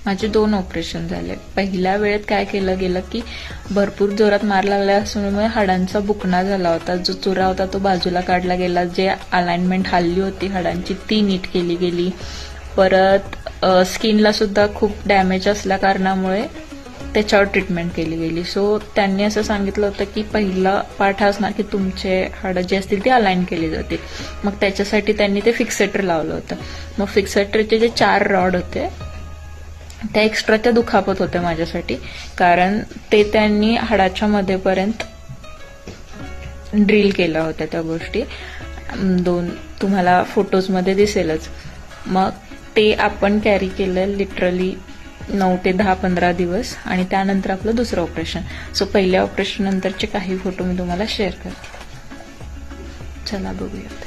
माझे 2 ऑपरेशन झाले. पहिल्या वेळेत काय केलं गेलं की भरपूर जोरात मार लागला असल्यामुळे हाडांचा बुकना झाला होता. जो चुरा होता तो बाजूला काढला गेला. जे अलाइनमेंट हल्ली होती हाडांची ती नीट केली गेली. परत स्किनला सुद्धा खूप डॅमेज असल्या कारणामुळे त्याच्यावर ट्रीटमेंट केली गेली. सो त्यांनी असं सांगितलं होतं की पहिला पार्ट हा असणार की तुमचे हाडं जे असतील ते अलाइन केली जातील. मग त्याच्यासाठी त्यांनी ते फिक्सेटर लावलं होतं. मग फिक्सेटरचे जे 4 रॉड होते त्या एक्स्ट्राच्या दुखापत होत्या माझ्यासाठी, कारण ते त्यांनी हाडाच्या मध्येपर्यंत ड्रिल केल्या होत्या त्या गोष्टी. 2 तुम्हाला फोटोजमध्ये दिसेलच. मग ते आपण कॅरी केलं लिटरली 9 ते 10-15 दिवस आणि त्यानंतर आपलं दुसरं ऑपरेशन. सो पहिल्या ऑपरेशन नंतरचे काही फोटो मी तुम्हाला शेअर करते. चला बघूयात.